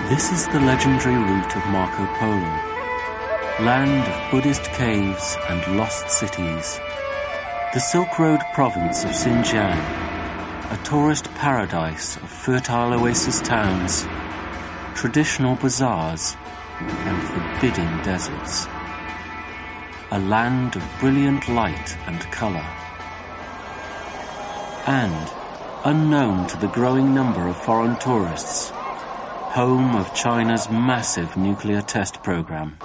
This is the legendary route of Marco Polo, land of Buddhist caves and lost cities. The Silk Road province of Xinjiang, a tourist paradise of fertile oasis towns, traditional bazaars, and forbidding deserts. A land of brilliant light and colour. And, unknown to the growing number of foreign tourists, home of China's massive nuclear test program.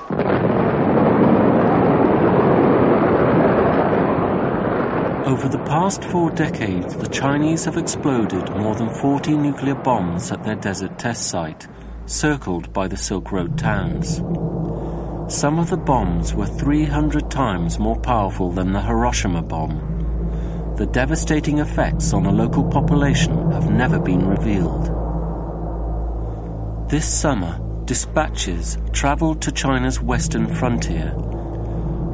Over the past 4 decades, the Chinese have exploded more than 40 nuclear bombs at their desert test site, circled by the Silk Road towns. Some of the bombs were 300 times more powerful than the Hiroshima bomb. The devastating effects on a local population have never been revealed. This summer, dispatches travelled to China's western frontier.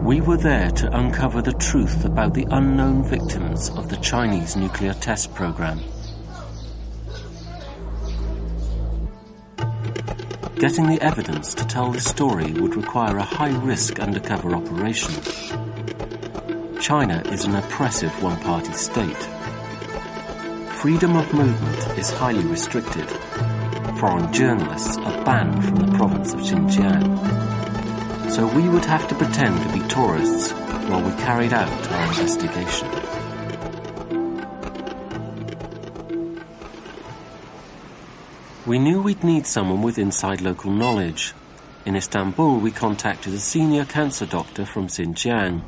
We were there to uncover the truth about the unknown victims of the Chinese nuclear test program. Getting the evidence to tell this story would require a high-risk undercover operation. China is an oppressive one-party state. Freedom of movement is highly restricted. Foreign journalists are banned from the province of Xinjiang. So we would have to pretend to be tourists while we carried out our investigation. We knew we'd need someone with inside local knowledge. In Istanbul, we contacted a senior cancer doctor from Xinjiang.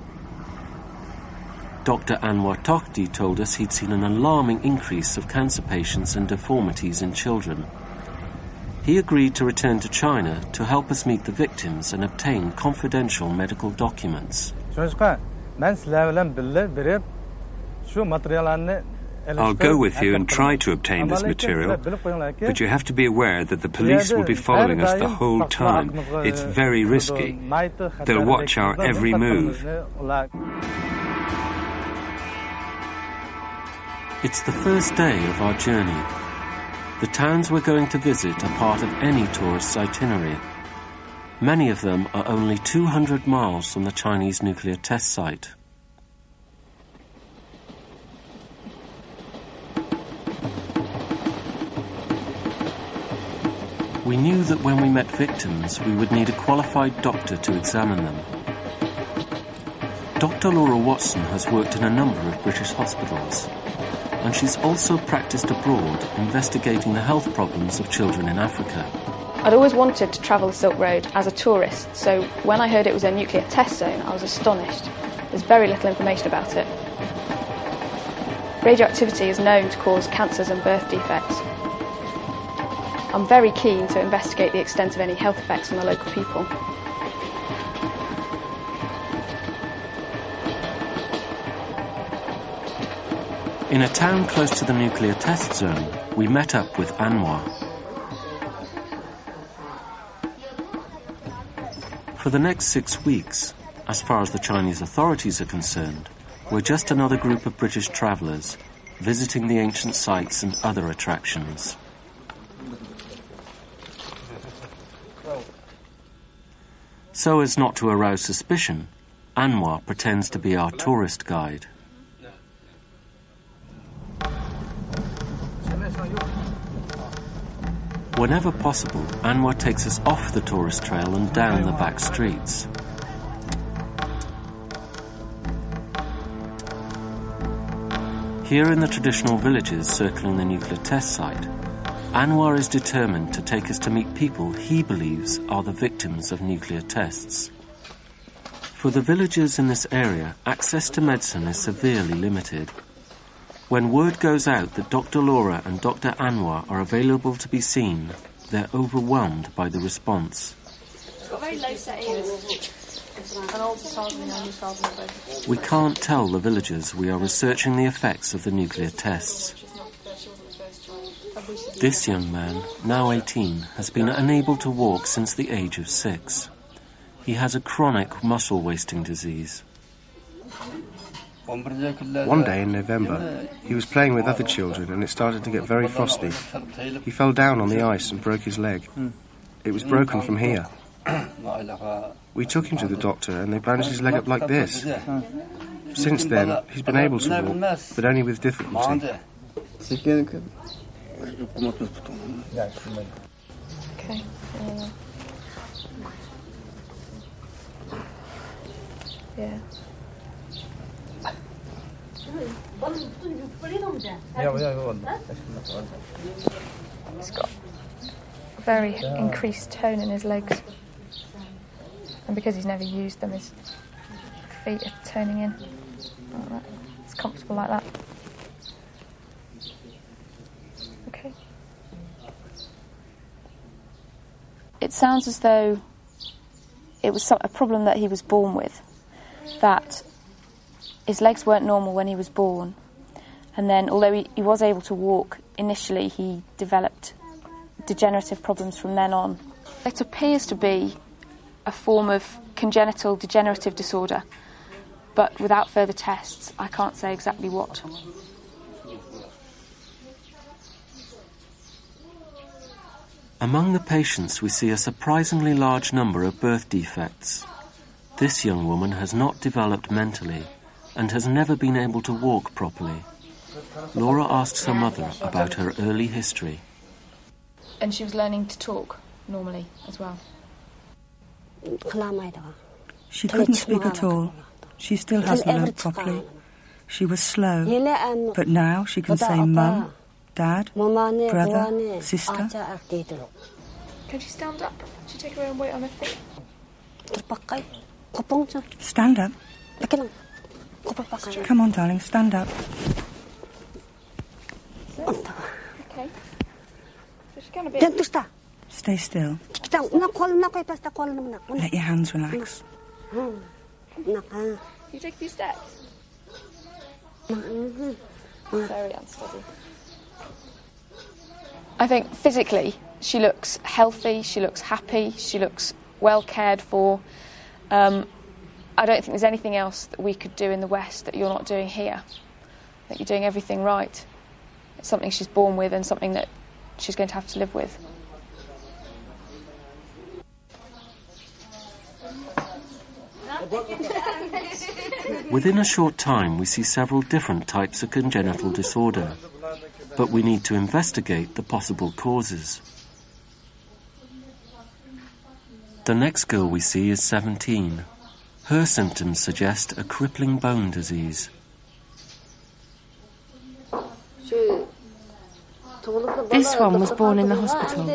Dr. Anwar Tokhti told us he'd seen an alarming increase of cancer patients and deformities in children. He agreed to return to China to help us meet the victims and obtain confidential medical documents. I'll go with you and try to obtain this material, but you have to be aware that the police will be following us the whole time. It's very risky. They'll watch our every move. It's the first day of our journey. The towns we're going to visit are part of any tourist's itinerary. Many of them are only 200 miles from the Chinese nuclear test site. We knew that when we met victims, we would need a qualified doctor to examine them. Dr. Laura Watson has worked in a number of British hospitals, and she's also practiced abroad, investigating the health problems of children in Africa. I'd always wanted to travel the Silk Road as a tourist, so when I heard it was a nuclear test zone, I was astonished. There's very little information about it. Radioactivity is known to cause cancers and birth defects. I'm very keen to investigate the extent of any health effects on the local people. In a town close to the nuclear test zone, we met up with Anwar. For the next 6 weeks, as far as the Chinese authorities are concerned, we're just another group of British travellers visiting the ancient sites and other attractions. So as not to arouse suspicion, Anwar pretends to be our tourist guide. Whenever possible, Anwar takes us off the tourist trail and down the back streets. Here in the traditional villages circling the nuclear test site, Anwar is determined to take us to meet people he believes are the victims of nuclear tests. For the villagers in this area, access to medicine is severely limited. When word goes out that Dr. Laura and Dr. Anwar are available to be seen, they're overwhelmed by the response. It's got very low set ears. We can't tell the villagers we are researching the effects of the nuclear tests. This young man, now 18, has been unable to walk since the age of 6. He has a chronic muscle wasting disease. One day in November, he was playing with other children and it started to get very frosty. He fell down on the ice and broke his leg. It was broken from here. We took him to the doctor and they bandaged his leg up like this. Since then, he's been able to walk, but only with difficulty. Okay. Yeah. He's got a very increased tone in his legs. And because he's never used them, his feet are toning in. Like that. It's comfortable like that. Okay. It sounds as though it was a problem that he was born with, that his legs weren't normal when he was born, and then although he was able to walk initially, he developed degenerative problems from then on. It appears to be a form of congenital degenerative disorder, but without further tests I can't say exactly what. Among the patients we see a surprisingly large number of birth defects. This young woman has not developed mentally and has never been able to walk properly. Laura asks her mother about her early history. And she was learning to talk normally as well? She couldn't speak at all. She still hasn't learned properly. She was slow, but now she can say mum, dad, brother, sister. Can she stand up? Can she take her own weight on her feet? Stand up. Come on, darling, stand up. Okay. So she's going a bit... Stay still. Let your hands relax. You take a few steps. Very unsteady. I think physically she looks healthy, she looks happy, she looks well cared for. I don't think there's anything else that we could do in the West that you're not doing here. That you're doing everything right. It's something she's born with and something that she's going to have to live with. Within a short time, we see several different types of congenital disorder, but we need to investigate the possible causes. The next girl we see is 17. Her symptoms suggest a crippling bone disease. This one was born in the hospital.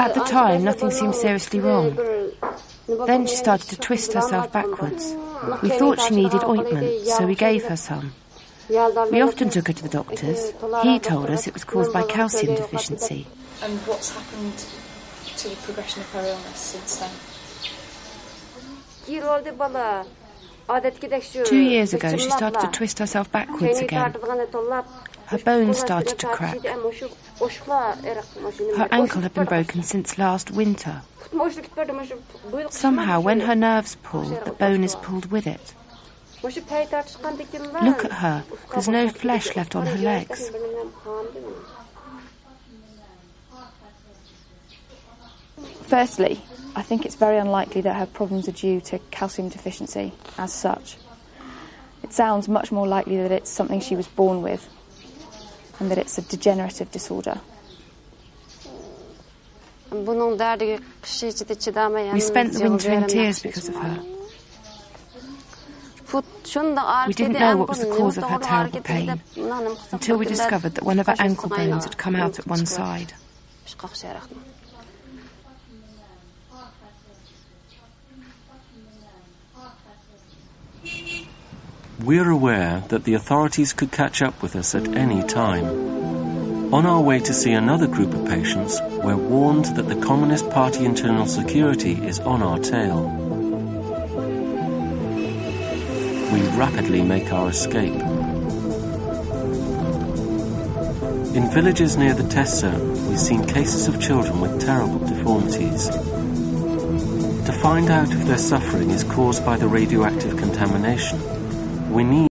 At the time, nothing seemed seriously wrong. Then she started to twist herself backwards. We thought she needed ointment, so we gave her some. We often took her to the doctors. He told us it was caused by calcium deficiency. And what's happened to the progression of her illness since then? 2 years ago, she started to twist herself backwards again. Her bones started to crack. Her ankle had been broken since last winter. Somehow, when her nerves pull, the bone is pulled with it. Look at her. There's no flesh left on her legs. Firstly, I think it's very unlikely that her problems are due to calcium deficiency as such. It sounds much more likely that it's something she was born with and that it's a degenerative disorder. We spent the winter in tears because of her. We didn't know what was the cause of her terrible pain until we discovered that one of her ankle bones had come out at one side. We're aware that the authorities could catch up with us at any time. On our way to see another group of patients, we're warned that the Communist Party Internal Security is on our tail. We rapidly make our escape. In villages near the test zone, we've seen cases of children with terrible deformities. To find out if their suffering is caused by the radioactive contamination, we need